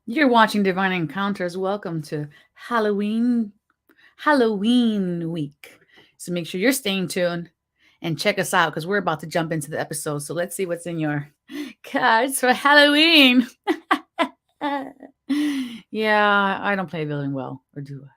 You're watching Divine Encounters. Welcome to Halloween week. So make sure you're staying tuned and check us out because we're about to jump into the episode. So let's see what's in your cards for Halloween. Yeah, I don't play villain well, or do I?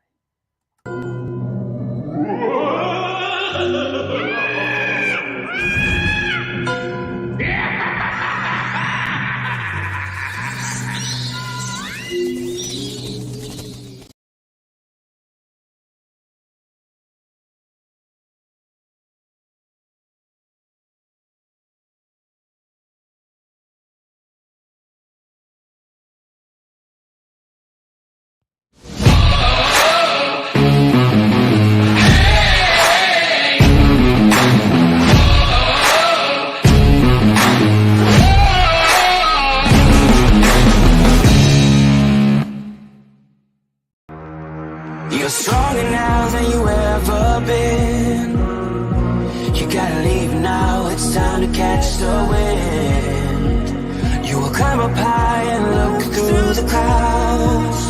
You're stronger now than you ever been. You gotta leave now, it's time to catch the wind. You will climb up high and look through the clouds.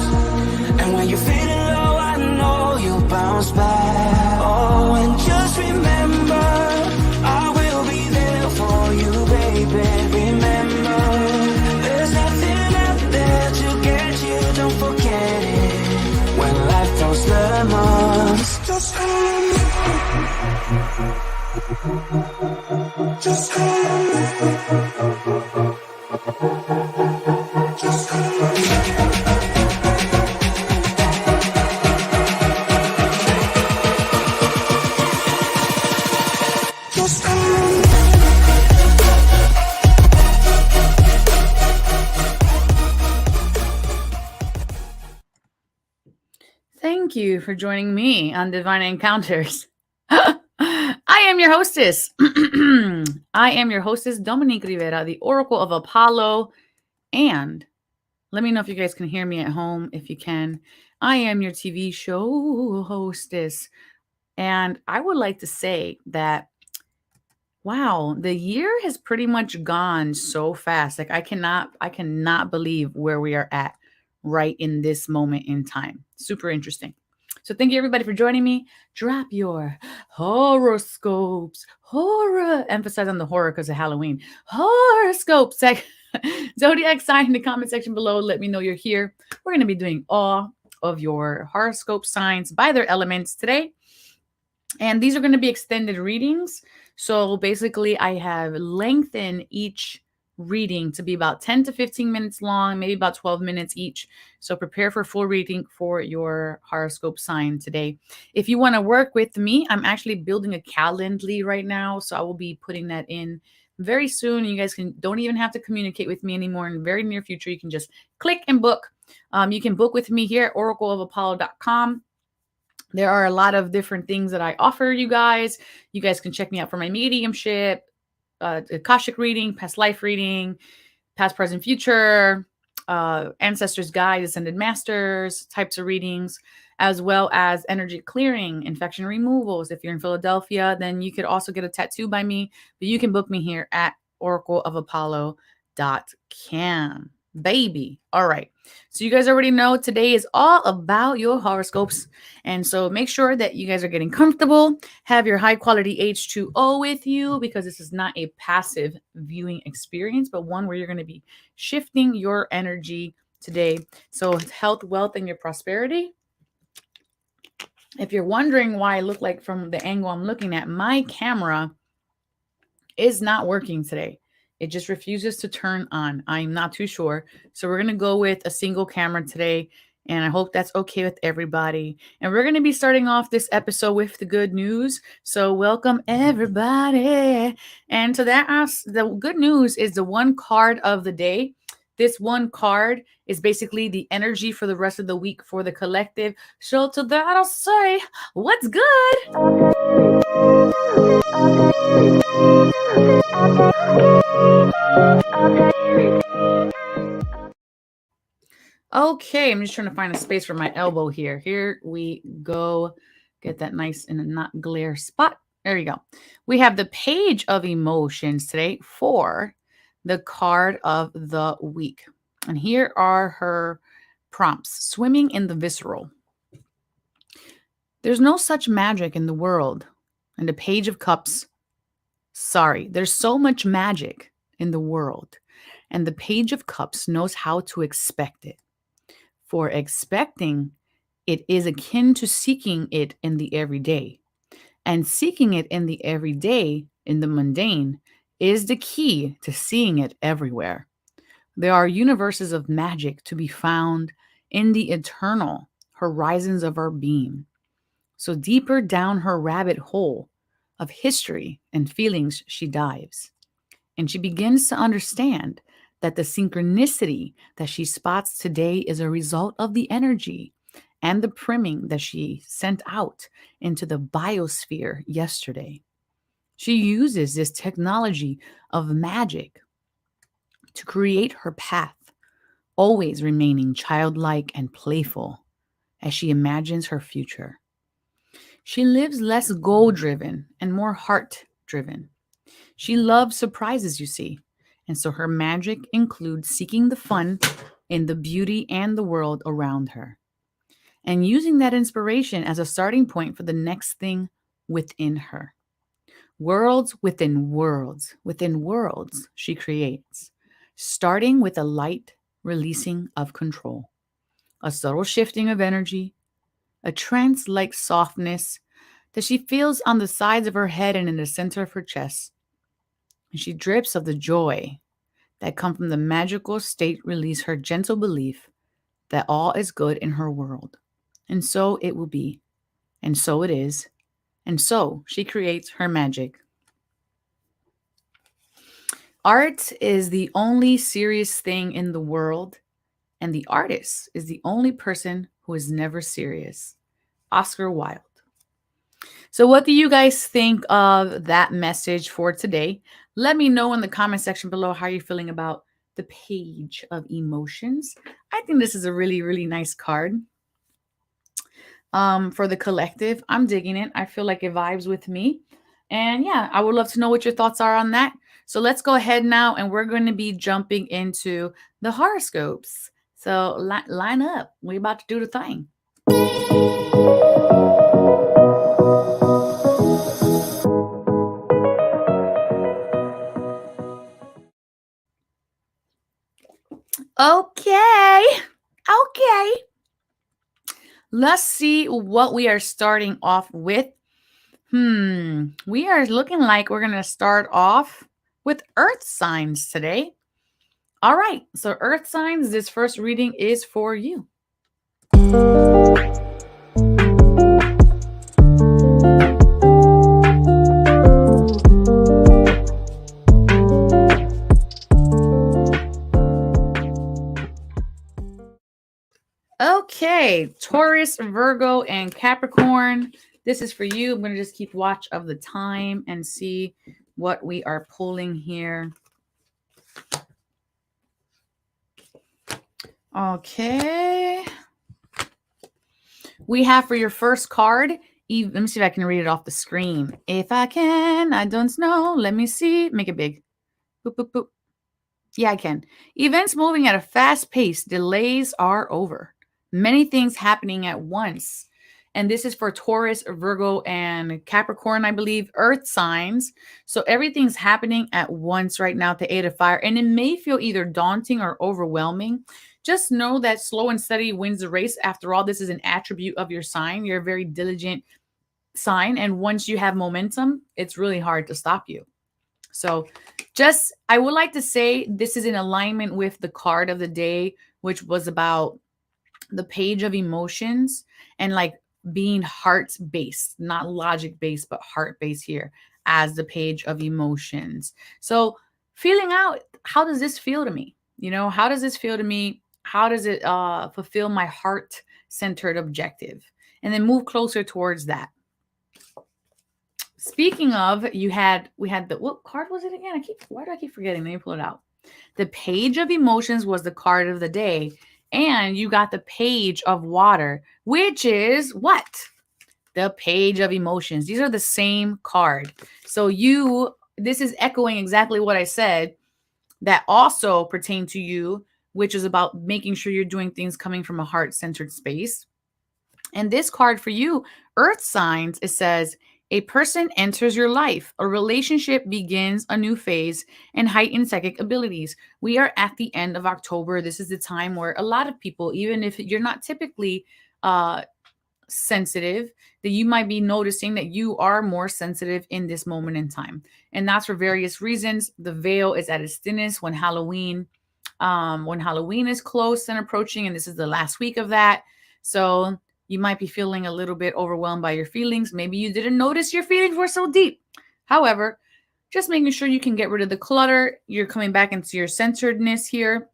And when you're feeling low, I know you'll bounce back. Oh, and just remember, I will be there for you, baby. Remember, there's nothing out there to get you, don't forget it. When life throws lemons, just call me. Just call me. Just call me. Just call me. Thank you for joining me on Divine Encounters. I am your hostess. I am your hostess, Dominique Rivera, the Oracle of Apollo. And let me know if you guys can hear me at home. If you can, I am your TV show hostess. And I would like to say that, wow, the year has pretty much gone so fast. Like I cannot believe where we are at right in this moment in time. Super interesting. So thank you everybody for joining me. Drop your horoscopes. Horror. Emphasize on the horror because of Halloween. Horoscopes. Zodiac sign in the comment section below. Let me know you're here. We're going to be doing all of your horoscope signs by their elements today. And these are going to be extended readings. So basically, I have lengthened each reading to be about 10 to 15 minutes long, maybe about 12 minutes each. So prepare for full reading for your horoscope sign today. If you want to work with me, I'm actually building a Calendly right now. So I will be putting that in very soon. You guys don't even have to communicate with me anymore. In the very near future, you can just click and book. You can book with me here at oracleofapollo.com. There are a lot of different things that I offer you guys. You guys can check me out for my mediumship, Akashic reading, past life reading, past, present, future, ancestors' guide, ascended masters, types of readings, as well as energy clearing, infection removals. If you're in Philadelphia, then you could also get a tattoo by me, but you can book me here at oracleofapollo.com. Baby. All right. So you guys already know today is all about your horoscopes. And so make sure that you guys are getting comfortable. Have your high quality H2O with you because this is not a passive viewing experience, but one where you're going to be shifting your energy today. So health, wealth, and your prosperity. If you're wondering why I look like from the angle I'm looking at, my camera is not working today. It just refuses to turn on. I'm not too sure. So we're going to go with a single camera today. And I hope that's okay with everybody. And we're going to be starting off this episode with the good news. So welcome everybody. And so the good news is the one card of the day. This one card is basically the energy for the rest of the week for the collective. So to that I'll say, what's good? Okay, I'm just trying to find a space for my elbow here. Here we go. Get that nice in a not glare spot. There you go. We have the Page of Emotions today for the card of the week. And here are her prompts. Swimming in the visceral. There's no such magic in the world. And the Page of Cups. Sorry, there's so much magic in the world. And the Page of Cups knows how to expect it. For expecting it is akin to seeking it in the everyday. And seeking it in the everyday, in the mundane, is the key to seeing it everywhere. There are universes of magic to be found in the eternal horizons of our being. So deeper down her rabbit hole of history and feelings she dives. And she begins to understand that the synchronicity that she spots today is a result of the energy and the priming that she sent out into the biosphere yesterday. She uses this technology of magic to create her path, always remaining childlike and playful as she imagines her future. She lives less goal driven and more heart driven. She loves surprises, you see, and so her magic includes seeking the fun in the beauty and the world around her, and using that inspiration as a starting point for the next thing within her. Worlds within worlds, she creates, starting with a light releasing of control, a subtle shifting of energy, a trance like softness that she feels on the sides of her head and in the center of her chest. And she drips of the joy that come from the magical state release her gentle belief that all is good in her world. And so it will be, and so it is, and so she creates her magic. Art is the only serious thing in the world, and the artist is the only person who is never serious. Oscar Wilde. So, what do you guys think of that message for today? Let me know in the comment section below how you're feeling about the Page of Emotions. I think this is a really, really nice card for the collective. I'm digging it. I feel like it vibes with me. And yeah, I would love to know what your thoughts are on that. So let's go ahead now, and we're going to be jumping into the horoscopes. So line up. We're about to do the thing. Okay. Let's see what we are starting off with. We are looking like we're going to start off with earth signs today. All right. So earth signs, this first reading is for you. Okay, Taurus, Virgo, and Capricorn. This is for you. I'm going to just keep watch of the time and see what we are pulling here. Okay. We have for your first card, let me see if I can read it off the screen. If I can, I don't know. Let me see. Make it big. Boop, boop, boop. Yeah, I can. Events moving at a fast pace. Delays are over. Many things happening at once. And this is for Taurus, Virgo, and Capricorn, I believe, earth signs. So everything's happening at once right now at the 8 of fire. And it may feel either daunting or overwhelming. Just know that slow and steady wins the race. After all, this is an attribute of your sign. You're a very diligent sign. And once you have momentum, it's really hard to stop you. So I would like to say this is in alignment with the card of the day, which was about the Page of Emotions and like being heart-based, not logic-based, but heart-based here as the Page of Emotions. So feeling out, how does this feel to me? How does this feel to me? How does it fulfill my heart-centered objective? And then move closer towards that. Speaking of, we had what card was it again? Why do I keep forgetting? Let me pull it out. The Page of Emotions was the card of the day, and you got the Page of Water, which is what? The Page of Emotions. These are the same card. So this is echoing exactly what I said that also pertain to you which is about making sure you're doing things coming from a heart-centered space. And this card for you, Earth signs, it says, a person enters your life, a relationship begins a new phase, and heightened psychic abilities. We are at the end of October. This is the time where a lot of people, even if you're not typically sensitive, that you might be noticing that you are more sensitive in this moment in time. And that's for various reasons. The veil is at its thinnest when Halloween is close and approaching, and this is the last week of that. So you might be feeling a little bit overwhelmed by your feelings. Maybe you didn't notice your feelings were so deep. However, just making sure you can get rid of the clutter. You're coming back into your centeredness here.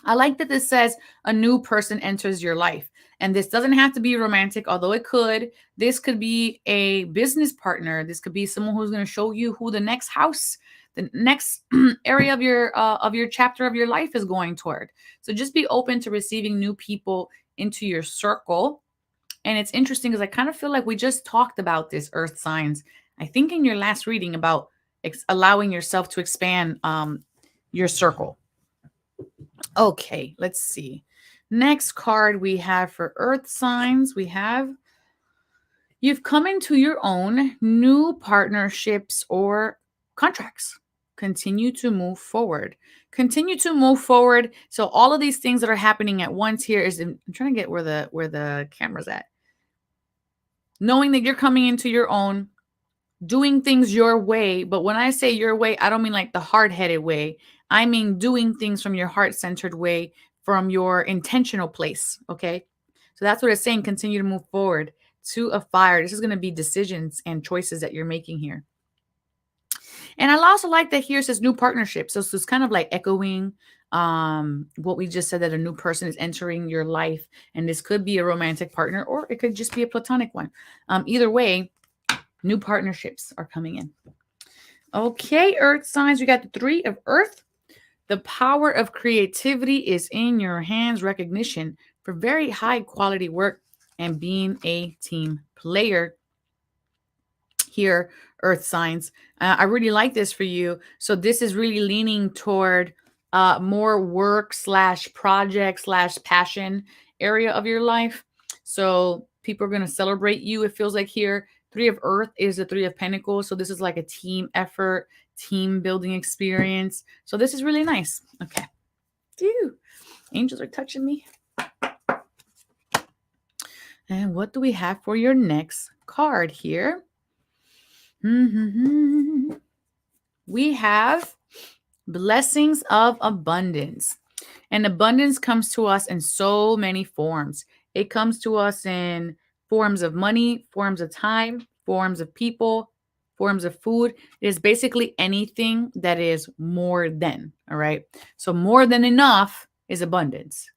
I like that this says a new person enters your life. And this doesn't have to be romantic, although it could. This could be a business partner. This could be someone who's going to show you who the next house, the next area of your chapter of your life is going toward. So just be open to receiving new people into your circle. And it's interesting because I kind of feel like we just talked about this, earth signs. I think in your last reading about allowing yourself to expand your circle. Okay, let's see. Next card we have for earth signs, we have you've come into your own new partnerships or contracts. Continue to move forward. Continue to move forward. So all of these things that are happening at once here is I'm trying to get where the camera's at. Knowing that you're coming into your own, doing things your way. But when I say your way, I don't mean like the hard-headed way. I mean doing things from your heart-centered way, from your intentional place. Okay. So that's what it's saying. Continue to move forward to a fire. This is going to be decisions and choices that you're making here. And I also like that here it says new partnership. So it's kind of like echoing what we just said, that a new person is entering your life. And this could be a romantic partner, or it could just be a platonic one. Either way, new partnerships are coming in. Okay, earth signs, we got the 3 of earth. The power of creativity is in your hands. Recognition for very high quality work and being a team player. Here, earth signs. I really like this for you. So this is really leaning toward more work / project / passion area of your life. So people are going to celebrate you. It feels like here, 3 of earth is the 3 of pentacles. So this is like a team effort, team building experience. So this is really nice. Okay. Phew. Angels are touching me. And what do we have for your next card here? We have blessings of abundance. And abundance comes to us in so many forms. It comes to us in forms of money, forms of time, forms of people, forms of food. It is basically anything that is more than, all right? So more than enough is abundance,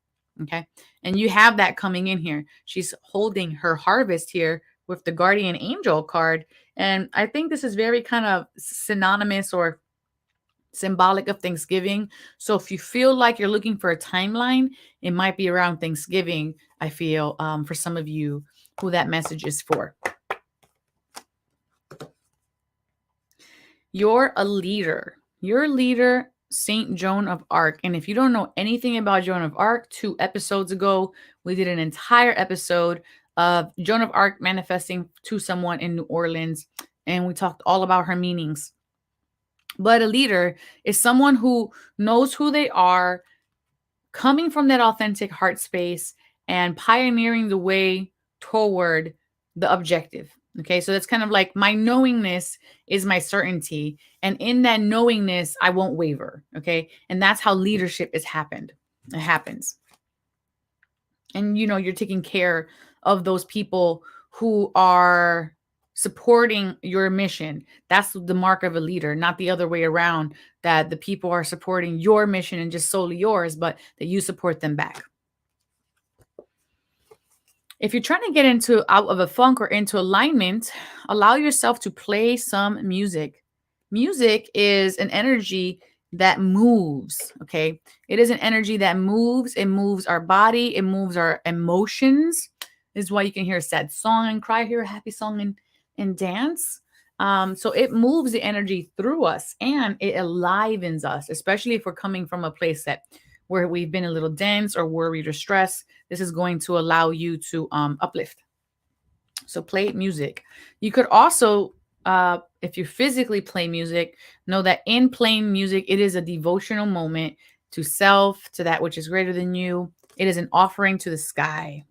okay? And you have that coming in here. She's holding her harvest here with the guardian angel card. And I think this is very kind of synonymous or symbolic of Thanksgiving. So if you feel like you're looking for a timeline, it might be around Thanksgiving, I feel, for some of you who that message is for. You're a leader. You're a leader, Saint Joan of Arc. And if you don't know anything about Joan of Arc, 2 episodes ago, we did an entire episode of Joan of Arc manifesting to someone in New Orleans. And we talked all about her meanings. But a leader is someone who knows who they are, coming from that authentic heart space and pioneering the way toward the objective. Okay, so that's kind of like my knowingness is my certainty. And in that knowingness, I won't waver. Okay, and that's how leadership is happened. It happens. And you know, you're taking care of those people who are supporting your mission. That's the mark of a leader, not the other way around, that the people are supporting your mission and just solely yours, but that you support them back. If you're trying to get out of a funk or into alignment, allow yourself to play some music. Music is an energy that moves, okay? It is an energy that moves. It moves our body. It moves our emotions. This is why you can hear a sad song and cry, hear a happy song and dance. So it moves the energy through us and it enlivens us, especially if we're coming from a place that where we've been a little dense or worried or stressed. This is going to allow you to uplift. So play music. You could also, if you physically play music, know that in playing music, it is a devotional moment to self, to that which is greater than you. It is an offering to the sky.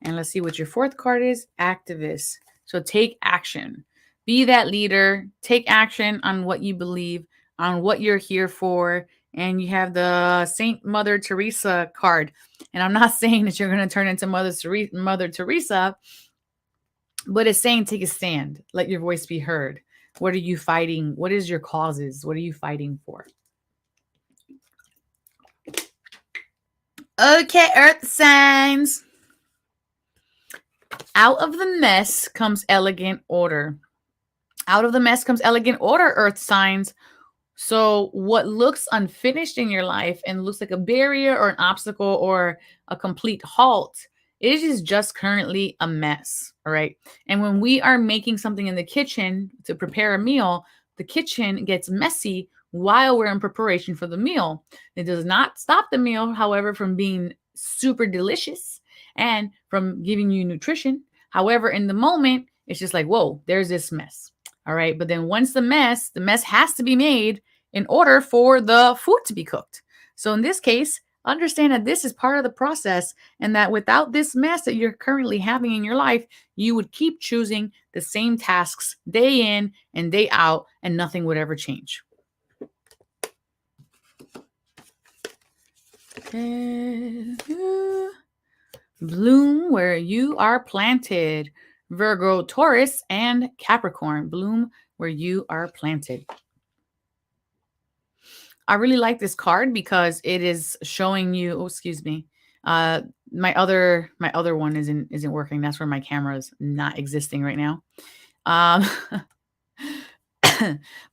And let's see what your fourth card is, activist. So take action. Be that leader. Take action on what you believe, on what you're here for. And you have the Saint Mother Teresa card. And I'm not saying that you're going to turn into Mother Teresa, but it's saying take a stand. Let your voice be heard. What are you fighting? What is your causes? What are you fighting for? Okay, earth signs. Out of the mess comes elegant order. Out of the mess comes elegant order, earth signs. So what looks unfinished in your life and looks like a barrier or an obstacle or a complete halt, it is just currently a mess. All right. And when we are making something in the kitchen to prepare a meal, the kitchen gets messy while we're in preparation for the meal. It does not stop the meal, however, from being super delicious and from giving you nutrition. However, in the moment, it's just like, whoa, there's this mess. All right. But then once the mess has to be made in order for the food to be cooked. So in this case, understand that this is part of the process and that without this mess that you're currently having in your life, you would keep choosing the same tasks day in and day out and nothing would ever change. Bloom where you are planted. Virgo, Taurus, and Capricorn. Bloom where you are planted. I really like this card because it is showing you, oh, excuse me. My other one isn't working. That's where my camera is not existing right now.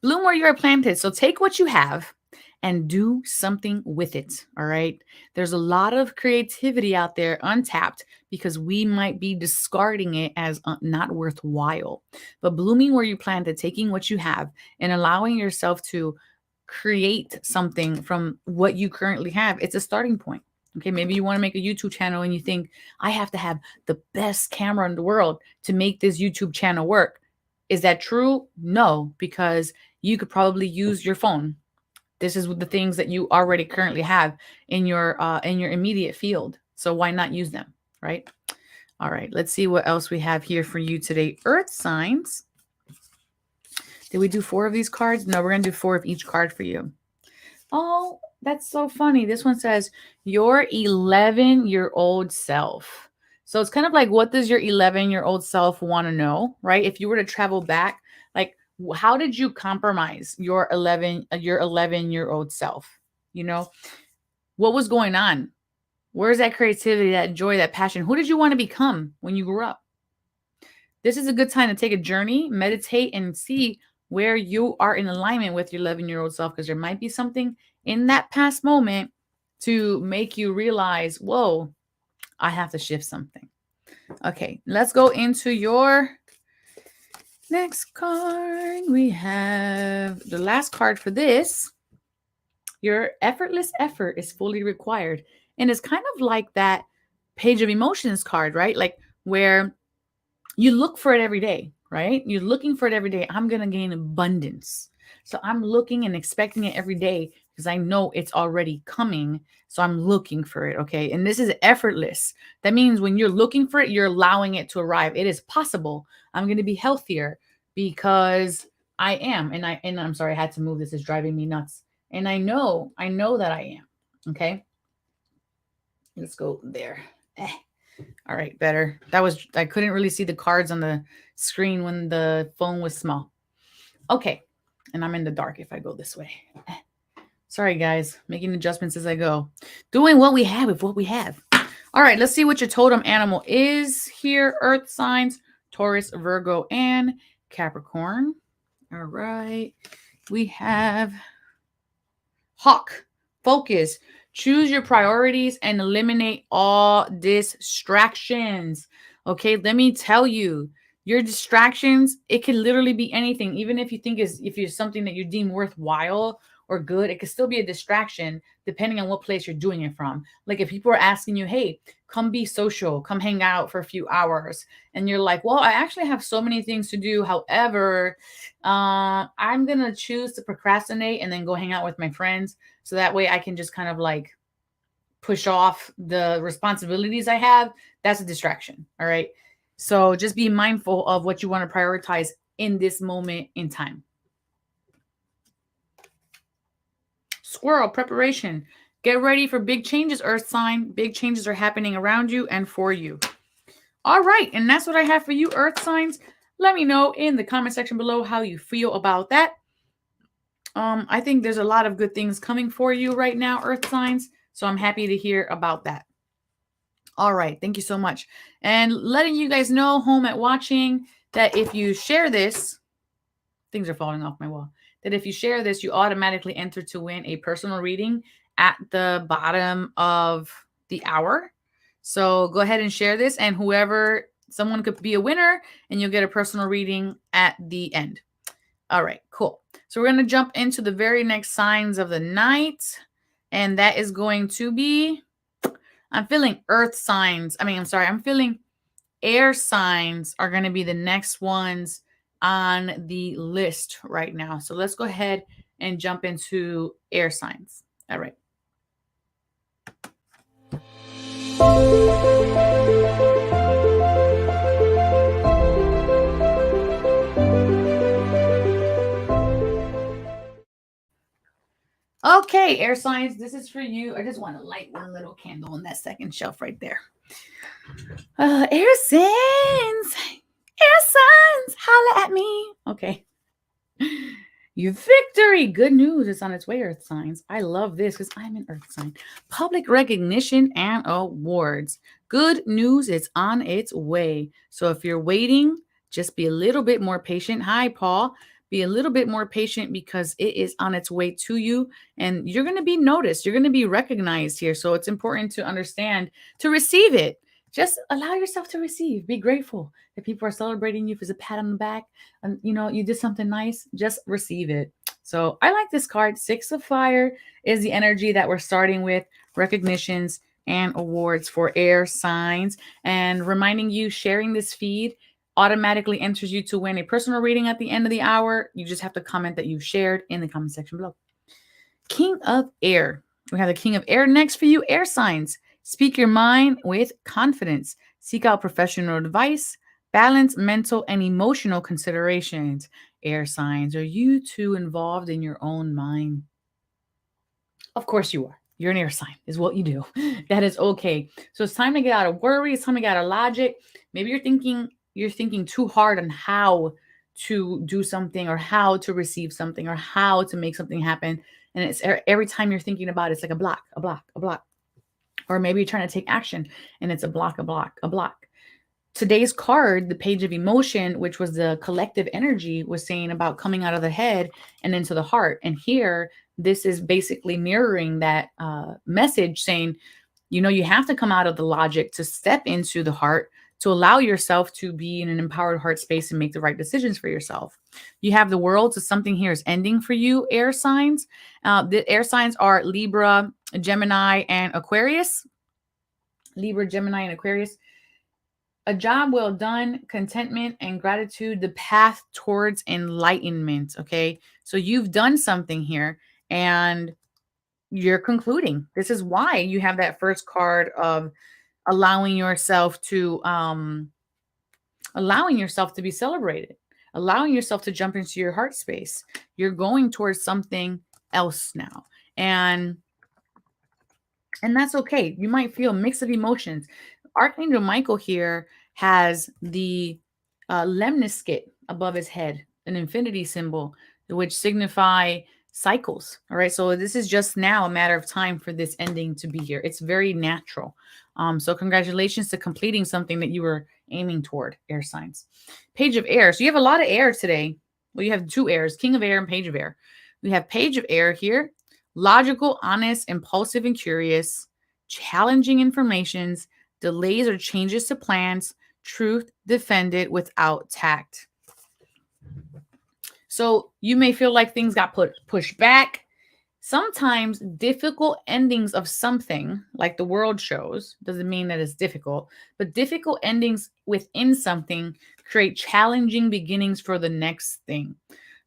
Bloom where you are planted. So take what you have and do something with it. All right. There's a lot of creativity out there untapped because we might be discarding it as not worthwhile. But blooming where you planted, taking what you have and allowing yourself to create something from what you currently have. It's a starting point. Okay, maybe you want to make a YouTube channel and you think, I have to have the best camera in the world to make this YouTube channel work. Is that true? No, because you could probably use your phone. This is the things that you already currently have in your immediate field. So why not use them, right? All right, let's see what else we have here for you today. Earth signs. Did we do 4 of these cards? No, we're going to do 4 of each card for you. Oh, that's so funny. This one says, your 11-year-old self. So it's kind of like, what does your 11-year-old self want to know, right? If you were to travel back, like, how did you compromise your 11-year-old self? You know, what was going on? Where's that creativity, that joy, that passion? Who did you want to become when you grew up? This is a good time to take a journey, meditate, and see where you are in alignment with your 11-year-old self, because there might be something in that past moment to make you realize, whoa, I have to shift something. Okay, let's go into your next card. We have the last card for this. Your effortless effort is fully required. And it's kind of like that page of emotions card, right? Like where you look for it every day, right? You're looking for it every day. I'm going to gain abundance. So I'm looking and expecting it every day because I know it's already coming. So I'm looking for it. Okay. And this is effortless. That means when you're looking for it, you're allowing it to arrive. It is possible. I'm going to be healthier because I am. And I'm sorry, I had to move. This is driving me nuts. And I know that I am. Okay. Let's go there. All right, better. I couldn't really see the cards on the screen when the phone was small. Okay, and I'm in the dark if I go this way. Sorry, guys, making adjustments as I go. Doing what we have with what we have. All right, let's see what your totem animal is here. Earth signs, Taurus, Virgo, and Capricorn. All right, we have Hawk, focus. Choose your priorities and eliminate all distractions. Okay, let me tell you, your distractions, it can literally be anything. Even if you think if you're something that you deem worthwhile or good. It could still be a distraction depending on what place you're doing it from. Like if people are asking you, hey, come be social, come hang out for a few hours. And you're like, well, I actually have so many things to do. However, I'm going to choose to procrastinate and then go hang out with my friends. So that way I can just kind of like push off the responsibilities I have. That's a distraction. All right. So just be mindful of what you want to prioritize in this moment in time. Squirrel, preparation. Get ready for big changes, Earth sign. Big changes are happening around you and for you. All right. And that's what I have for you, Earth signs. Let me know in the comment section below how you feel about that. I think there's a lot of good things coming for you right now, Earth signs. So I'm happy to hear about that. All right. Thank you so much. And letting you guys know home at watching that if you share this, things are falling off my wall, that if you share this, you automatically enter to win a personal reading at the bottom of the hour. So go ahead and share this, and someone could be a winner, and you'll get a personal reading at the end. All right, cool. So we're going to jump into the very next signs of the night, and that is going to be, I'm feeling earth signs. I'm feeling air signs are going to be the next ones on the list right now. So let's go ahead and jump into air signs. All right. Okay, air signs, this is for you. I just want to light one little candle on that second shelf right there. Air signs, holla at me. Okay. Your victory. Good news is on its way, Earth signs. I love this because I'm an Earth sign. Public recognition and awards. Good news is on its way. So if you're waiting, just be a little bit more patient. Hi, Paul. Be a little bit more patient because it is on its way to you and you're going to be noticed. You're going to be recognized here. So it's important to understand to receive it. Just allow yourself to receive. Be grateful that people are celebrating you. If it's a pat on the back and you did something nice, just receive it. So I like this card. 6 of Fire is the energy that we're starting with. Recognitions and awards for air signs. And reminding you, sharing this feed automatically enters you to win a personal reading at the end of the hour. You just have to comment that you've shared in the comment section below. King of Air. We have the King of Air next for you, air signs. Speak your mind with confidence. Seek out professional advice. Balance mental and emotional considerations. Air signs, are you too involved in your own mind? Of course you are. You're an air sign, is what you do. That is okay. So it's time to get out of worry. It's time to get out of logic. Maybe you're thinking too hard on how to do something or how to receive something or how to make something happen. And it's every time you're thinking about it, it's like a block. Or maybe you're trying to take action and it's a block. Today's card, the Page of Emotion, which was the collective energy, was saying about coming out of the head and into the heart. And here, this is basically mirroring that message saying, you have to come out of the logic to step into the heart, to allow yourself to be in an empowered heart space and make the right decisions for yourself. You have the world, so something here is ending for you, air signs. The air signs are Libra, Gemini, and Aquarius. Libra, Gemini, and Aquarius. A job well done, contentment and gratitude, the path towards enlightenment. Okay. So you've done something here and you're concluding. This is why you have that first card of allowing yourself to be celebrated, allowing yourself to jump into your heart space. You're going towards something else now. And that's okay. You might feel a mix of emotions. Archangel Michael here has the lemniscate above his head, an infinity symbol, which signify cycles. All right. So this is just now a matter of time for this ending to be here. It's very natural. So congratulations to completing something that you were aiming toward, air signs. Page of Air. So you have a lot of air today. Well, you have 2 airs, King of Air and Page of Air. We have Page of Air here. Logical, honest, impulsive, and curious. Challenging informations. Delays or changes to plans. Truth defended without tact. So you may feel like things got pushed back. Sometimes difficult endings of something, like the world shows, doesn't mean that it's difficult, but difficult endings within something create challenging beginnings for the next thing.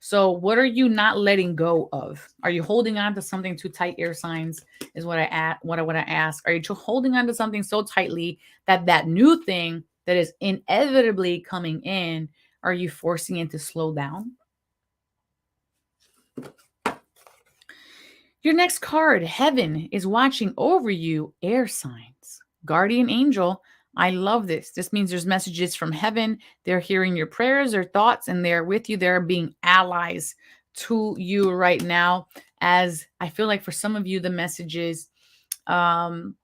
So, what are you not letting go of? Are you holding on to something too tight, air signs? Is what I want to ask. Are you holding on to something so tightly that that new thing that is inevitably coming in, are you forcing it to slow down? Your next card, Heaven, is watching over you, air signs. Guardian angel, I love this. This means there's messages from heaven. They're hearing your prayers or thoughts, and they're with you. They're being allies to you right now. As I feel like for some of you, the messages, um,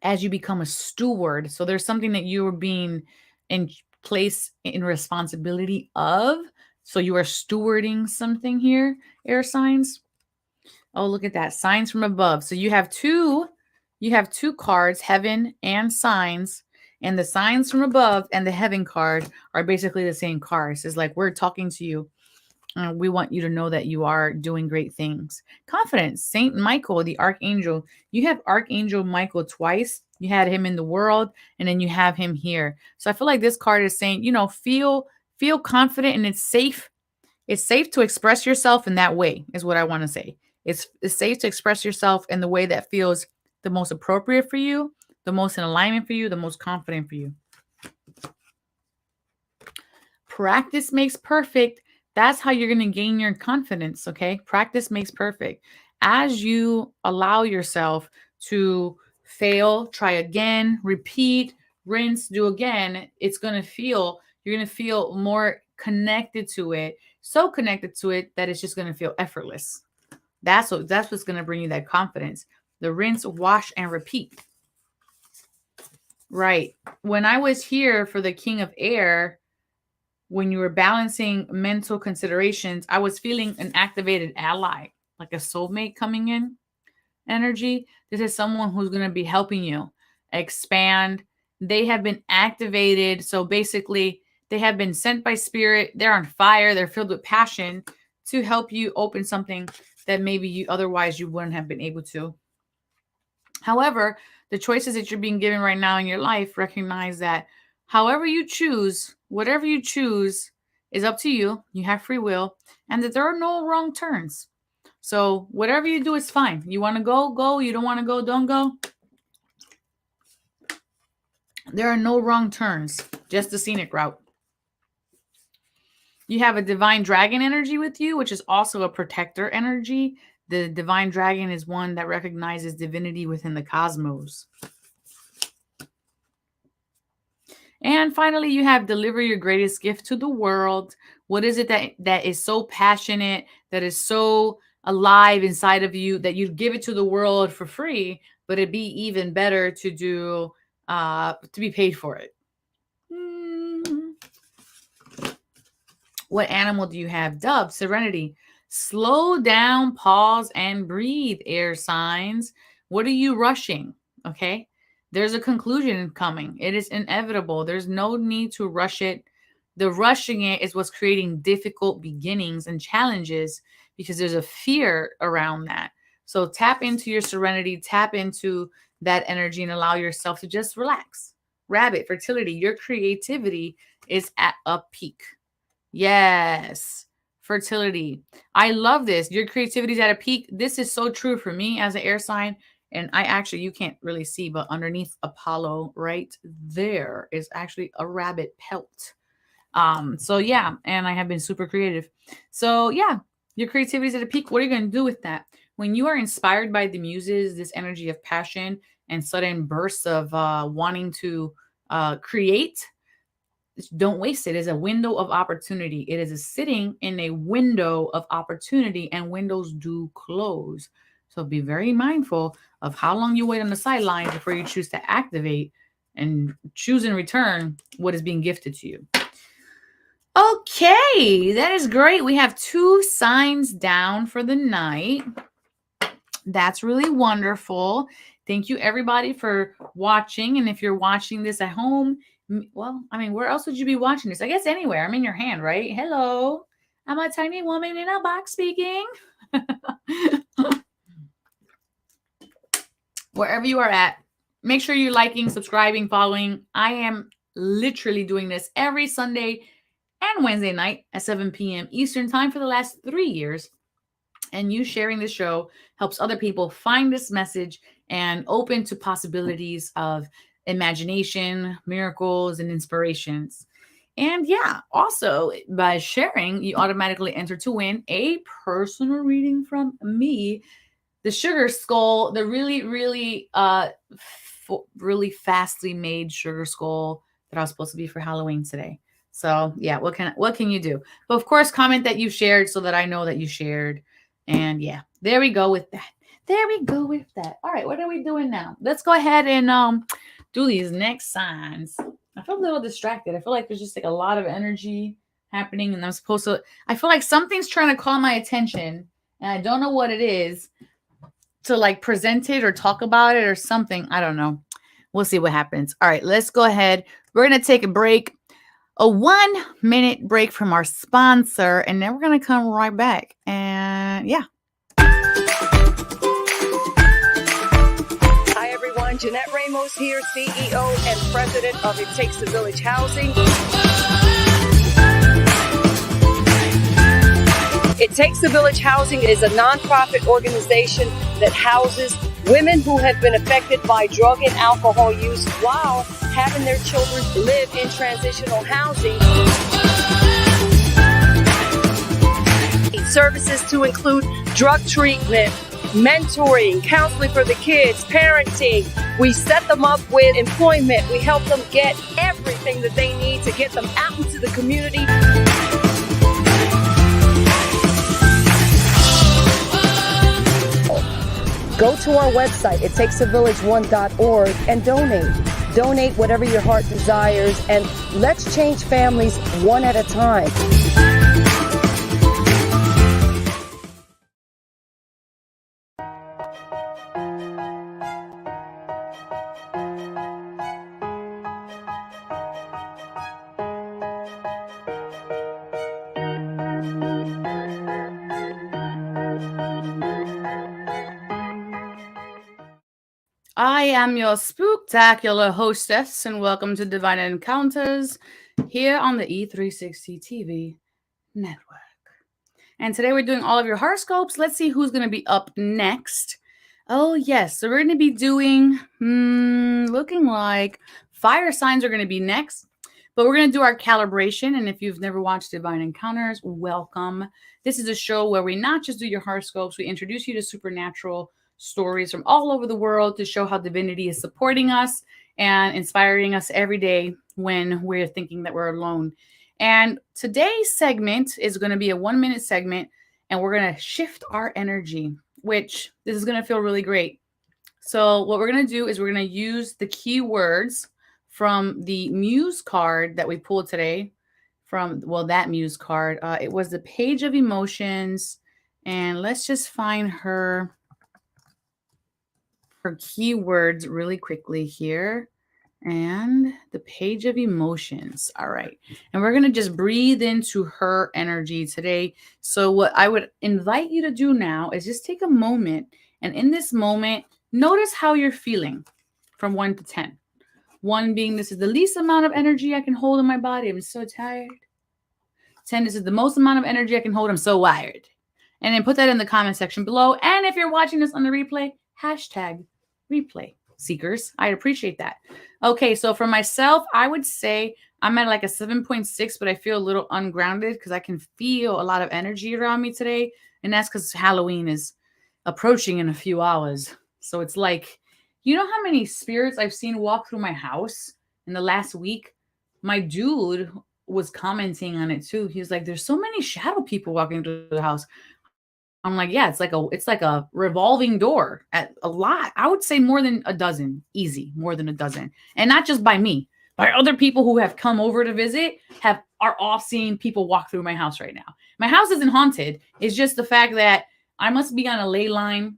as you become a steward. So there's something that you are being in place in responsibility of. So you are stewarding something here, air signs. Oh, look at that. Signs from above. So you have two cards, heaven and signs. And the signs from above and the heaven card are basically the same cards. It's like we're talking to you. We want you to know that you are doing great things. Confidence. Saint Michael, the archangel. You have Archangel Michael twice. You had him in the world, and then you have him here. So I feel like this card is saying, feel confident, and it's safe to express yourself in that way, is what I want to say. It's safe to express yourself in the way that feels the most appropriate for you, the most in alignment for you, the most confident for you. Practice makes perfect. That's how you're going to gain your confidence, okay? Practice makes perfect. As you allow yourself to fail, try again, repeat, rinse, do again, you're going to feel more connected to it, so connected to it that it's just going to feel effortless. That's what's going to bring you that confidence. The rinse, wash, and repeat. Right. When I was here for the King of Air, when you were balancing mental considerations, I was feeling an activated ally, like a soulmate coming in energy. This is someone who's going to be helping you expand. They have been activated. So basically, they have been sent by spirit. They're on fire. They're filled with passion to help you open something that maybe you wouldn't have been able to. However, the choices that you're being given right now in your life, recognize that however you choose, whatever you choose is up to you. You have free will, and that there are no wrong turns. So whatever you do is fine. You want to go, go. You don't want to go, don't go. There are no wrong turns, just the scenic route. You have a divine dragon energy with you, which is also a protector energy. The divine dragon is one that recognizes divinity within the cosmos. And finally, you have deliver your greatest gift to the world. What is it that is so passionate, that is so alive inside of you that you'd give it to the world for free, but it'd be even better to do to be paid for it? What animal do you have? Dove, serenity. Slow down, pause, and breathe, air signs. What are you rushing? Okay. There's a conclusion coming. It is inevitable. There's no need to rush it. The rushing it is what's creating difficult beginnings and challenges because there's a fear around that. So tap into your serenity, tap into that energy, and allow yourself to just relax. Rabbit, fertility, your creativity is at a peak. Yes, fertility. I love this. Your creativity is at a peak. This is so true for me as an air sign. And you can't really see, but underneath Apollo, right there is actually a rabbit pelt. So yeah, and I have been super creative. So yeah, your creativity is at a peak. What are you going to do with that? When you are inspired by the muses, this energy of passion and sudden bursts of wanting to create, don't waste it. It's a window of opportunity. It is a sitting in a window of opportunity, and windows do close. So be very mindful of how long you wait on the sidelines before you choose to activate and choose in return what is being gifted to you. Okay, that is great. We have 2 signs down for the night. That's really wonderful. Thank you, everybody, for watching. And if you're watching this at home, well, I mean, where else would you be watching this? I guess anywhere. I'm in your hand, right? Hello. I'm a tiny woman in a box speaking. Wherever you are at, make sure you're liking, subscribing, following. I am literally doing this every Sunday and Wednesday night at 7 p.m. Eastern Time for the last 3 years. And you sharing the show helps other people find this message and open to possibilities of imagination, miracles, and inspirations. And yeah, also by sharing, you automatically enter to win a personal reading from me, the sugar skull, the really fastly made sugar skull that I was supposed to be for Halloween today. So yeah, what can you do? But of course, comment that you shared so that I know that you shared. And yeah, there we go with that. There we go with that. All right, what are we doing now? Let's go ahead and do these next signs. I feel a little distracted. I feel like there's just like a lot of energy happening, and I feel like something's trying to call my attention, and I don't know what it is to like present it or talk about it or something. I don't know. We'll see what happens. All right, let's go ahead. We're going to take a break, a 1-minute break from our sponsor, and then we're going to come right back. And yeah. Hi, everyone. Jeanette Ramos here, CEO and President of It Takes a Village Housing. It Takes a Village Housing is a nonprofit organization that houses women who have been affected by drug and alcohol use while having their children live in transitional housing. Services to include drug treatment, mentoring, counseling for the kids, parenting. We set them up with employment. We help them get everything that they need to get them out into the community. Go to our website, ittakesavillage1.org, and donate. Donate whatever your heart desires, and let's change families one at a time. I am your spooktacular hostess, and welcome to Divine Encounters here on the E360 TV network. And today we're doing all of your horoscopes. Let's see who's going to be up next. Oh, yes. So we're going to be doing, looking like fire signs are going to be next. But we're going to do our calibration. And if you've never watched Divine Encounters, welcome. This is a show where we not just do your horoscopes, we introduce you to supernatural stories from all over the world to show how divinity is supporting us and inspiring us every day when we're thinking that we're alone. And today's segment is going to be a 1-minute segment, and we're going to shift our energy, which this is going to feel really great. So what we're going to do is we're going to use the keywords from the Muse card that we pulled today that Muse card. It was the Page of Emotions, and let's just find her keywords really quickly here. And the Page of Emotions. All right. And we're going to just breathe into her energy today. So what I would invite you to do now is just take a moment. And in this moment, notice how you're feeling from 1 to 10. 1 being this is the least amount of energy I can hold in my body. I'm so tired. 10, this is the most amount of energy I can hold. I'm so wired. And then put that in the comment section below. And if you're watching this on the replay, hashtag replay seekers. I'd appreciate that. Okay, so for myself, I would say I'm at like a 7.6, but I feel a little ungrounded because I can feel a lot of energy around me today. And that's because Halloween is approaching in a few hours. So it's like, you know how many spirits I've seen walk through my house in the last week? My dude was commenting on it too. He was like, there's so many shadow people walking through the house. I'm like, yeah, it's like a revolving door at a lot. I would say more than a dozen, easy, more than a dozen. And not just by me, by other people who have come over to visit are all seeing people walk through my house right now. My house isn't haunted. It's just the fact that I must be on a ley line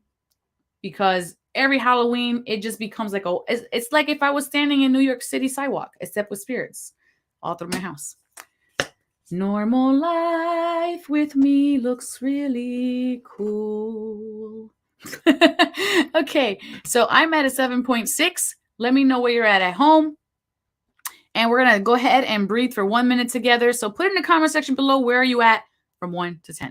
because every Halloween, it just becomes like, it's like if I was standing in New York City sidewalk, except with spirits all through my house. Normal life with me looks really cool. Okay, so I'm at a 7.6. Let me know where you're at home. And we're going to go ahead and breathe for 1 minute together. So put in the comment section below, where are you at from 1 to 10?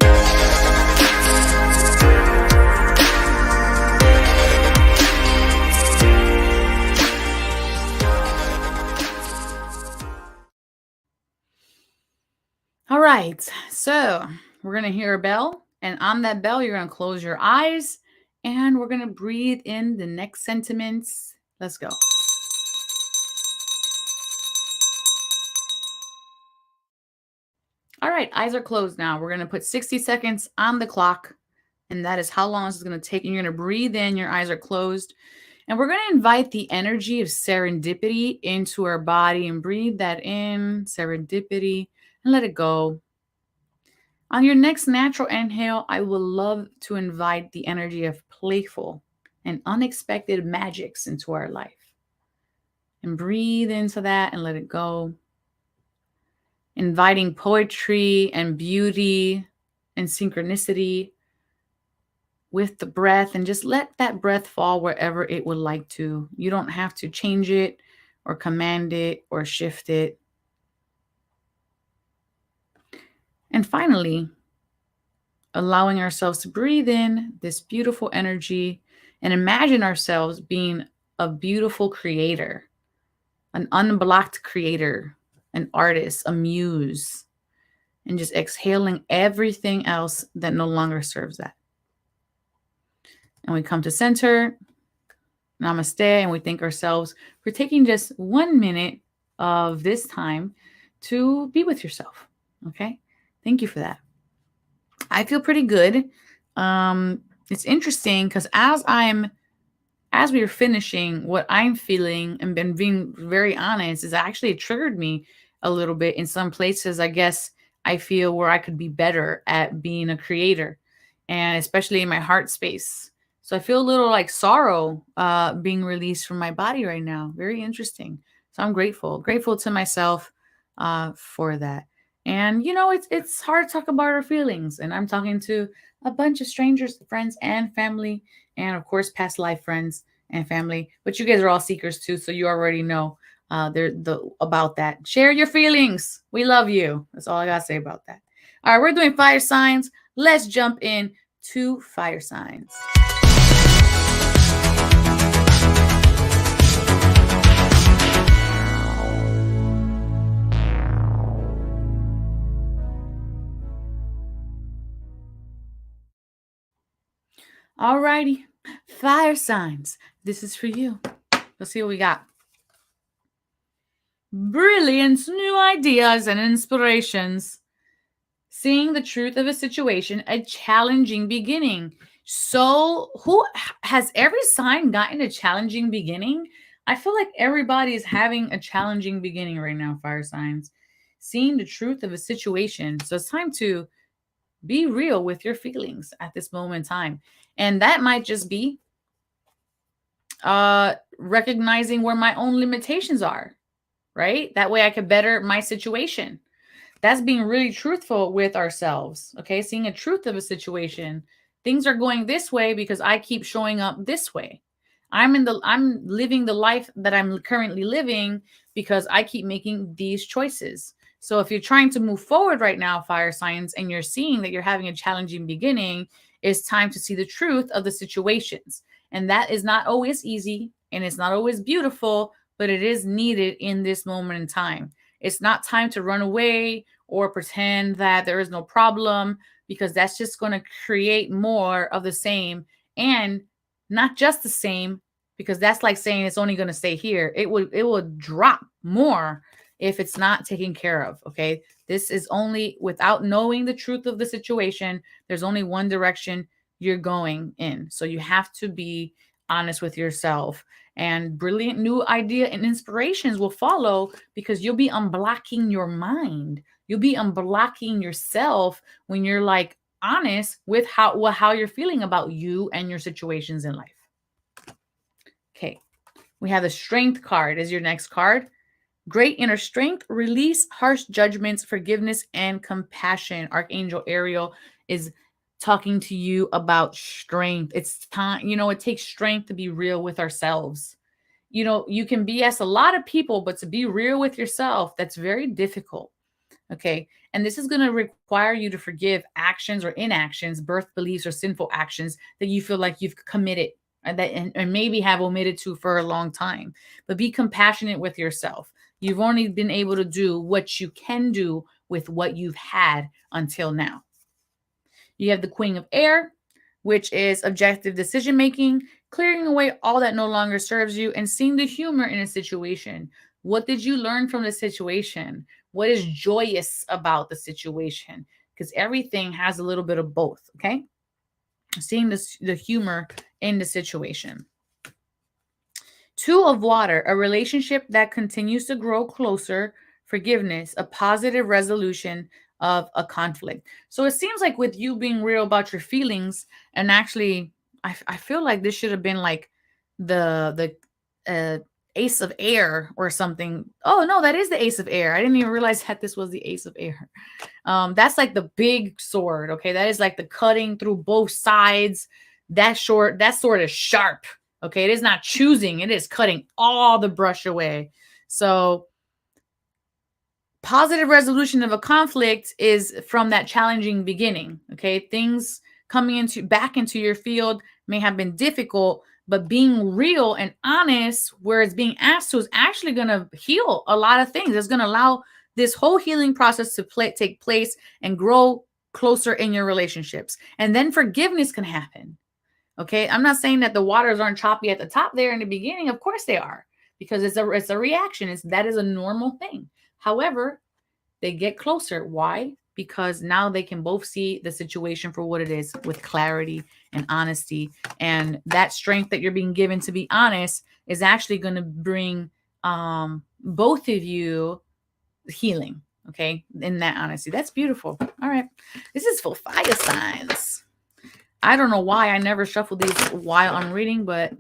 All right, so we're going to hear a bell. And on that bell, you're going to close your eyes. And we're going to breathe in the next sentiments. Let's go. All right, eyes are closed now. We're going to put 60 seconds on the clock, and that is how long this is going to take. And you're going to breathe in, your eyes are closed, and we're going to invite the energy of serendipity into our body and breathe that in, serendipity, and let it go. On your next natural inhale, I would love to invite the energy of playful and unexpected magics into our life. And breathe into that and let it go. Inviting poetry and beauty and synchronicity with the breath, and just let that breath fall wherever it would like to. You don't have to change it or command it or shift it. And finally, allowing ourselves to breathe in this beautiful energy and imagine ourselves being a beautiful creator, an unblocked creator, an artist, a muse, and just exhaling everything else that no longer serves that. And we come to center, namaste, and we thank ourselves for taking just 1 minute of this time to be with yourself. Okay? Thank you for that. I feel pretty good. It's interesting because as we were finishing, what I'm feeling and been being very honest is actually it triggered me a little bit in some places. I guess I feel where I could be better at being a creator, and especially in my heart space. So I feel a little like sorrow being released from my body right now. Very interesting. So I'm grateful to myself for that. And it's hard to talk about our feelings, and I'm talking to a bunch of strangers, friends, and family, and of course, past life friends and family. But you guys are all seekers too, so you already know about that. Share your feelings. We love you. That's all I gotta say about that. All right, we're doing fire signs. Let's jump in to fire signs. Alrighty, fire signs. This is for you. Let's see what we got. Brilliant new ideas and inspirations. Seeing the truth of a situation, a challenging beginning. So, has every sign gotten a challenging beginning? I feel like everybody is having a challenging beginning right now, fire signs. Seeing the truth of a situation. So, it's time to be real with your feelings at this moment in time. And that might just be recognizing where my own limitations are, right? That way I could better my situation. That's being really truthful with ourselves, okay? Seeing a truth of a situation. Things are going this way because I keep showing up this way. I'm living the life that I'm currently living because I keep making these choices. So if you're trying to move forward right now, fire signs, and you're seeing that you're having a challenging beginning, it's time to see the truth of the situations. And that is not always easy and it's not always beautiful, but it is needed in this moment in time. It's not time to run away or pretend that there is no problem, because that's just going to create more of the same, and not just the same, because that's like saying it's only going to stay here. It will drop more if it's not taken care of. Okay. This is only without knowing the truth of the situation. There's only one direction you're going in. So you have to be honest with yourself, and brilliant new idea and inspirations will follow because you'll be unblocking your mind. You'll be unblocking yourself when you're like honest with how you're feeling about you and your situations in life. Okay. We have the strength card as your next card. Great inner strength, release harsh judgments, forgiveness, and compassion. Archangel Ariel is talking to you about strength. It's time, it takes strength to be real with ourselves. You can BS a lot of people, but to be real with yourself, that's very difficult. Okay. And this is going to require you to forgive actions or inactions, birth beliefs or sinful actions that you feel like you've committed and maybe have omitted to for a long time. But be compassionate with yourself. You've only been able to do what you can do with what you've had until now. You have the Queen of Air, which is objective decision making, clearing away all that no longer serves you, and seeing the humor in a situation. What did you learn from the situation? What is joyous about the situation? Because everything has a little bit of both, okay? Seeing the humor in the situation. Two of Water, a relationship that continues to grow closer, forgiveness, a positive resolution of a conflict. So it seems like with you being real about your feelings, and actually, I feel like this should have been like the Ace of Air or something. Oh no, that is the Ace of Air. I didn't even realize that this was the Ace of Air. That's like the big sword. Okay, that is like the cutting through both sides. That sword is sharp. Okay, it is not choosing, it is cutting all the brush away. So positive resolution of a conflict is from that challenging beginning. Okay, things coming back into your field may have been difficult, but being real and honest where it's being asked to is actually going to heal a lot of things. It's going to allow this whole healing process to take place and grow closer in your relationships. And then forgiveness can happen. Okay, I'm not saying that the waters aren't choppy at the top there in the beginning. Of course they are, because it's a reaction. That is a normal thing. However, they get closer. Why? Because now they can both see the situation for what it is with clarity and honesty. And that strength that you're being given to be honest is actually going to bring both of you healing. Okay, in that honesty. That's beautiful. All right, this is for fire signs. I don't know why I never shuffled these while I'm reading, but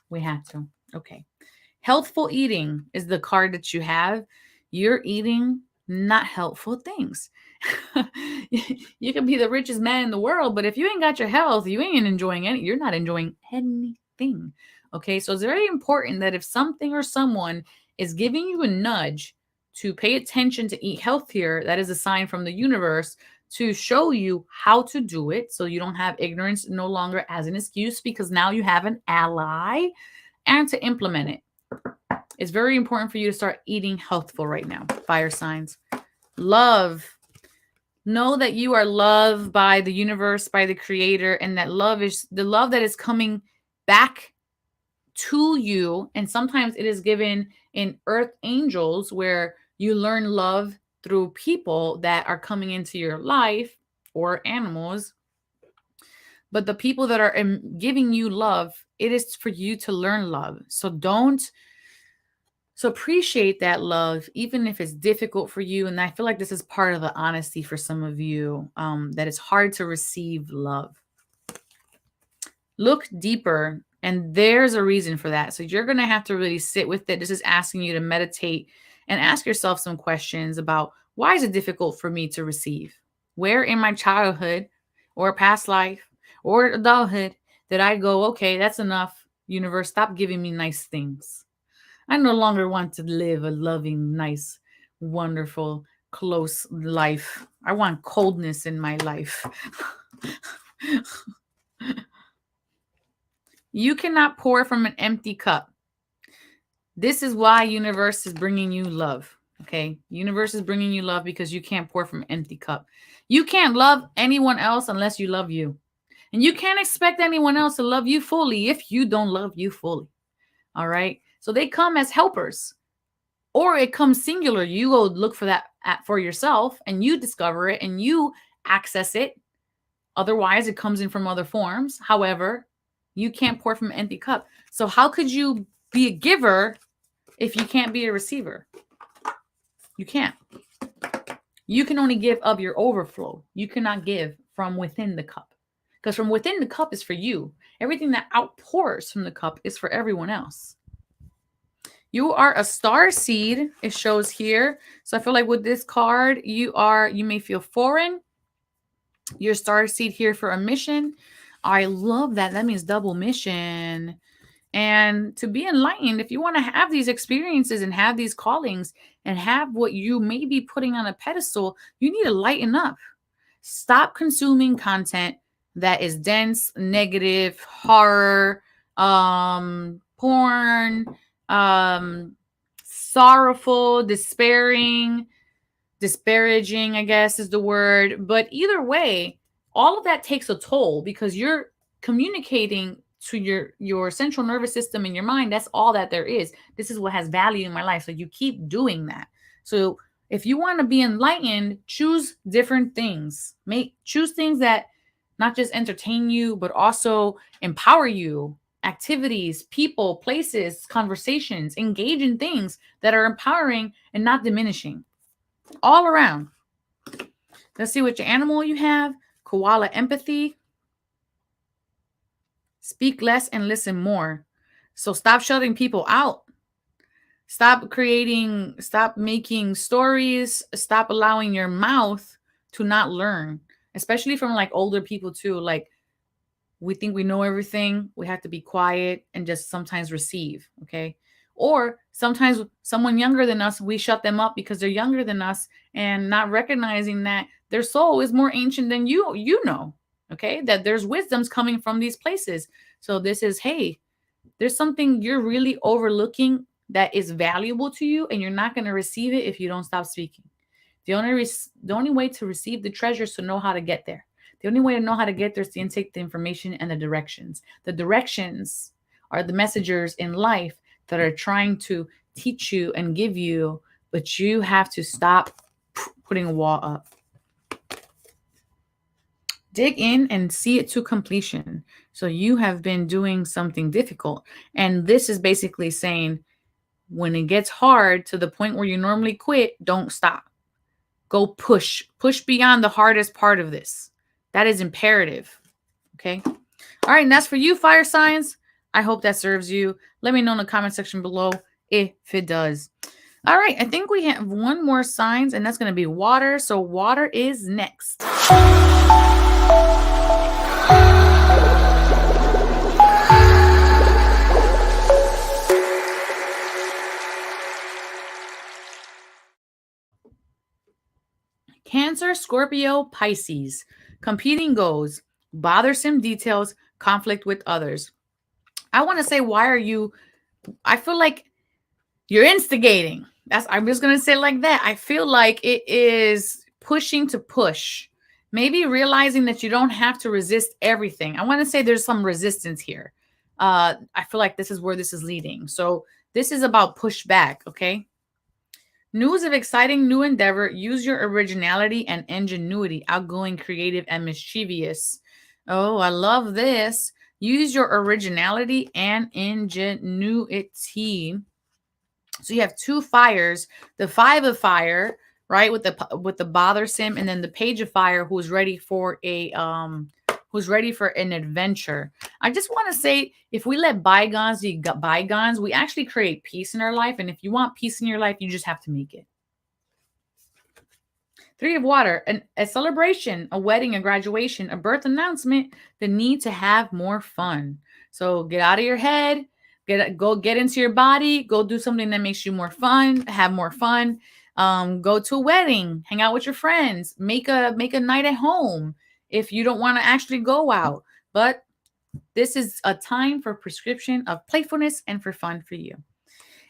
we had to. Okay. Healthful eating is the card that you have. You're eating not helpful things. You can be the richest man in the world, but if you ain't got your health, you ain't enjoying you're not enjoying anything. Okay. So it's very important that if something or someone is giving you a nudge to pay attention to eat healthier, that is a sign from the universe to show you how to do it, so you don't have ignorance no longer as an excuse, because now you have an ally, and to implement it. It's very important for you to start eating healthful right now. Fire signs. Love. Know that you are loved by the universe, by the creator, and that love is the love that is coming back to you. And sometimes it is given in earth angels, where you learn love through people that are coming into your life, or animals. But the people that are giving you love, it is for you to learn love. So appreciate that love, even if it's difficult for you. And I feel like this is part of the honesty for some of you, that it's hard to receive love. Look deeper, and there's a reason for that. So you're going to have to really sit with it. This is asking you to meditate and ask yourself some questions about, why is it difficult for me to receive? Where in my childhood or past life or adulthood did I go, okay, that's enough, universe, stop giving me nice things. I no longer want to live a loving, nice, wonderful, close life. I want coldness in my life. You cannot pour from an empty cup. This is why universe is bringing you love. Okay. Universe is bringing you love because you can't pour from an empty cup. You can't love anyone else unless you love you. And you can't expect anyone else to love you fully if you don't love you fully. All right. So they come as helpers, or it comes singular. You go look for that for yourself, and you discover it and you access it. Otherwise, it comes in from other forms. However, you can't pour from an empty cup. So how could you be a giver if you can't be a receiver? You can't. You can only give of your overflow. You cannot give from within the cup, because from within the cup is for you. Everything that outpours from the cup is for everyone else. You are a star seed, it shows here. So I feel like with this card, you may feel foreign. Your star seed here for a mission. I love that. That means double mission. And to be enlightened, if you want to have these experiences and have these callings and have what you may be putting on a pedestal, you need to lighten up. Stop consuming content that is dense, negative, horror, porn, sorrowful, despairing, disparaging, I guess is the word. But either way, all of that takes a toll because you're communicating to your central nervous system in your mind. That's all that there is. This is what has value in my life. So you keep doing that. So if you want to be enlightened, choose different things. Choose things that not just entertain you, but also empower you. Activities, people, places, conversations, engage in things that are empowering and not diminishing all around. Let's see what your animal you have. Koala empathy. Speak less and listen more. So stop shutting people out. Stop making stories. Stop allowing your mouth to not learn, especially from like older people too. Like we think we know everything. We have to be quiet and just sometimes receive. Okay. Or sometimes someone younger than us, we shut them up because they're younger than us and not recognizing that their soul is more ancient than you know. Okay. That there's wisdoms coming from these places. So this is, hey, there's something you're really overlooking that is valuable to you, and you're not going to receive it if you don't stop speaking. The only way to receive the treasure is to know how to get there. The only way to know how to get there is to intake the information and the directions. The directions are the messengers in life that are trying to teach you and give you, but you have to stop putting a wall up. Dig in and see it to completion. So you have been doing something difficult. And this is basically saying when it gets hard to the point where you normally quit, don't stop. Go push beyond the hardest part of this. That is imperative. Okay. All right. And that's for you, fire signs. I hope that serves you. Let me know in the comment section below if it does. All right. I think we have one more signs, and that's going to be water. So water is next. Cancer, Scorpio, Pisces. Competing goals, bothersome details, conflict with others. I want to say, why are you? I feel like you're instigating. I'm just going to say it like that. I feel like it is pushing to push. Maybe realizing that you don't have to resist everything. I want to say there's some resistance here. I feel like this is where this is leading. So this is about pushback, okay? News of exciting new endeavor. Use your originality and ingenuity. Outgoing, creative, and mischievous. Oh, I love this. Use your originality and ingenuity. So you have two fires. The five of fire, right, with the bothersome, and then the page of fire, who's ready for an adventure. I just want to say, if we let bygones be bygones, we actually create peace in our life. And if you want peace in your life, you just have to make it. Three of water, a celebration, a wedding, a graduation, a birth announcement, the need to have more fun. So get out of your head, go get into your body, go do something that makes you more fun, have more fun. Go to a wedding, hang out with your friends, make a night at home if you don't want to actually go out. But this is a time for prescription of playfulness and for fun for you.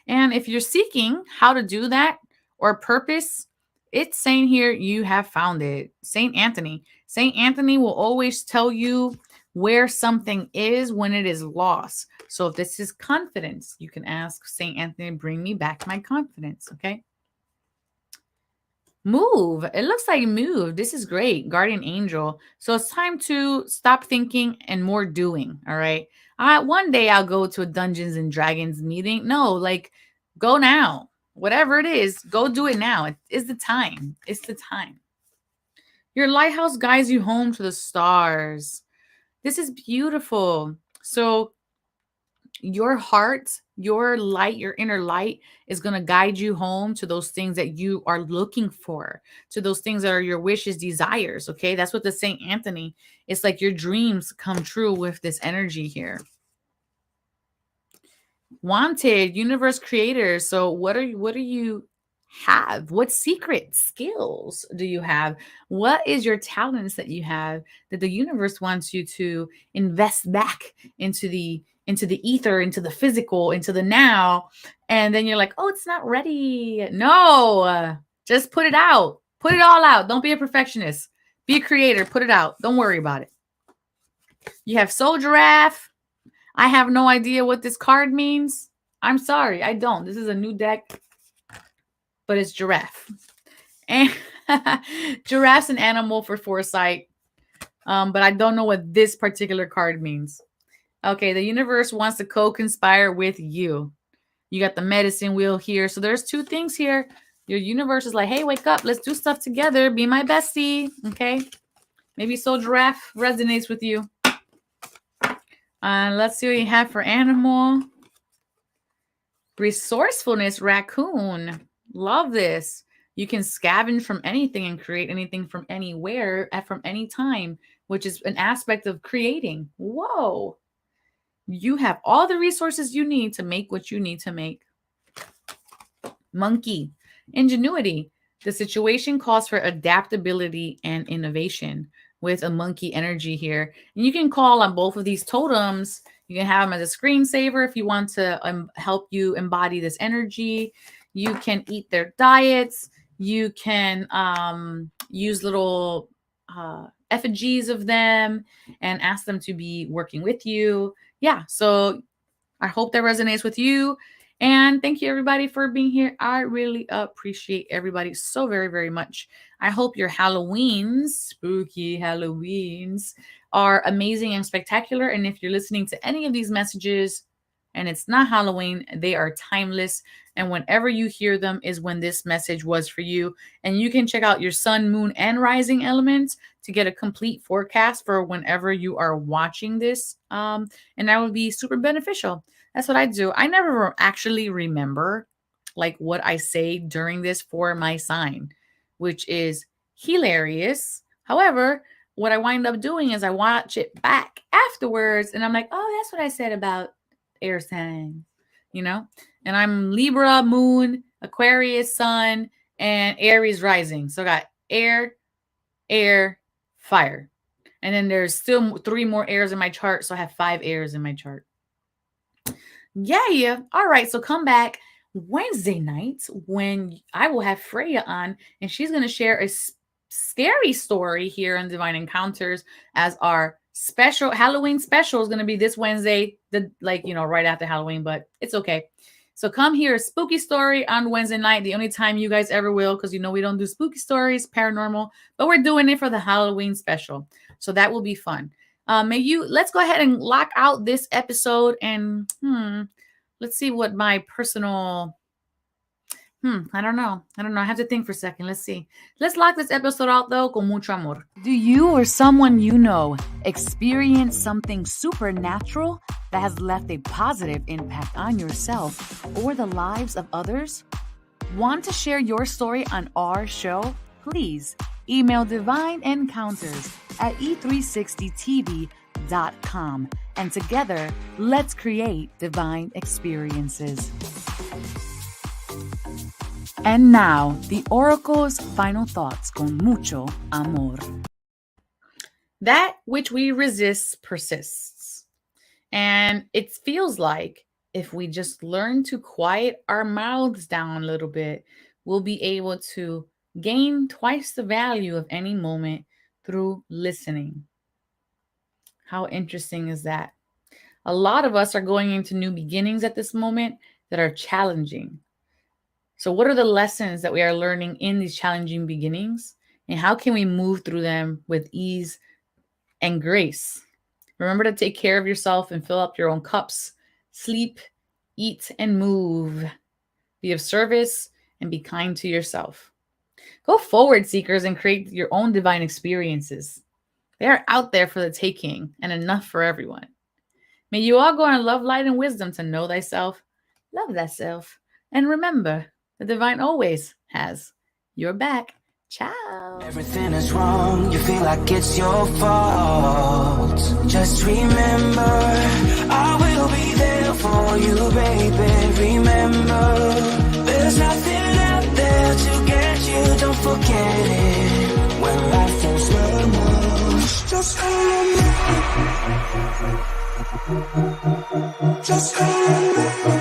And if you're seeking how to do that or purpose, it's saying here you have found it. Saint Anthony. Saint Anthony will always tell you where something is when it is lost. So if this is confidence, you can ask Saint Anthony, bring me back my confidence, okay? Move. It looks like move. This is great. Guardian angel. So it's time to stop thinking and more doing. All right. One day I'll go to a Dungeons and Dragons meeting. No, like go now. Whatever it is, go do it now. It is the time. It's the time. Your lighthouse guides you home to the stars. This is beautiful. So your heart, your light, your inner light is going to guide you home to those things that you are looking for, to those things that are your wishes, desires. Okay. That's what the Saint Anthony, it's like your dreams come true with this energy here. Wanted, universe creators. So what do you have? What secret skills do you have? What is your talents that you have that the universe wants you to invest back into the ether, into the physical, into the now? And then you're like, "Oh, it's not ready." No. Just put it out. Put it all out. Don't be a perfectionist. Be a creator. Put it out. Don't worry about it. You have Soul Giraffe. I have no idea what this card means. I'm sorry, I don't. This is a new deck, but it's giraffe. And giraffe's an animal for foresight, but I don't know what this particular card means. Okay, the universe wants to co-conspire with you. You got the medicine wheel here. So there's two things here. Your universe is like, hey, wake up. Let's do stuff together. Be my bestie. Okay. Maybe Soul Giraffe resonates with you. Let's see what you have for animal. Resourcefulness, raccoon. Love this. You can scavenge from anything and create anything from anywhere at from any time, which is an aspect of creating. Whoa. You have all the resources you need to make what you need to make. Monkey. Ingenuity. The situation calls for adaptability and innovation with a monkey energy here. And you can call on both of these totems. You can have them as a screensaver if you want to help you embody this energy. You can eat their diets. You can use little effigies of them and ask them to be working with you. Yeah, so I hope that resonates with you. And thank you, everybody, for being here. I really appreciate everybody so very, very much. I hope your Halloweens, spooky Halloweens, are amazing and spectacular. And if you're listening to any of these messages and it's not Halloween, they are timeless. And whenever you hear them is when this message was for you. And you can check out your sun, moon, and rising elements to get a complete forecast for whenever you are watching this. And that would be super beneficial. That's what I do. I never actually remember like what I say during this for my sign, which is hilarious. However, what I wind up doing is I watch it back afterwards and I'm like, oh, that's what I said about air signs, you know? And I'm Libra, moon, Aquarius, sun, and Aries rising. So I got air, fire. And then there's still 3 more airs in my chart. So I have 5 airs in my chart. Yeah. All right. So come back Wednesday nights when I will have Freya on and she's going to share a scary story here on Divine Encounters as our special Halloween special is going to be this Wednesday, right after Halloween, but it's okay. So come hear a spooky story on Wednesday night, the only time you guys ever will, because we don't do spooky stories, paranormal, but we're doing it for the Halloween special. So that will be fun. Let's go ahead and lock out this episode and let's see what my personal, I don't know. I have to think for a second. Let's see. Let's lock this episode out though con mucho amor. Do you or someone you know experience something supernatural that has left a positive impact on yourself or the lives of others? Want to share your story on our show? Please email Divine Encounters at e360tv.com and together let's create divine experiences. And now, the Oracle's final thoughts con mucho amor. That which we resist persists. And it feels like if we just learn to quiet our mouths down a little bit, we'll be able to gain twice the value of any moment through listening. How interesting is that? A lot of us are going into new beginnings at this moment that are challenging. So what are the lessons that we are learning in these challenging beginnings? And how can we move through them with ease and grace? Remember to take care of yourself and fill up your own cups. Sleep, eat, and move. Be of service and be kind to yourself. Go forward, seekers, and create your own divine experiences. They are out there for the taking and enough for everyone. May you all go in love, light, and wisdom to know thyself, love thyself, and remember, the divine always has your back. Ciao. Everything is wrong, you feel like it's your fault. Just remember, I will be there for you, baby. Remember, there's nothing out there to get you, don't forget it. When life feels lemons, just hold on. Just hold on.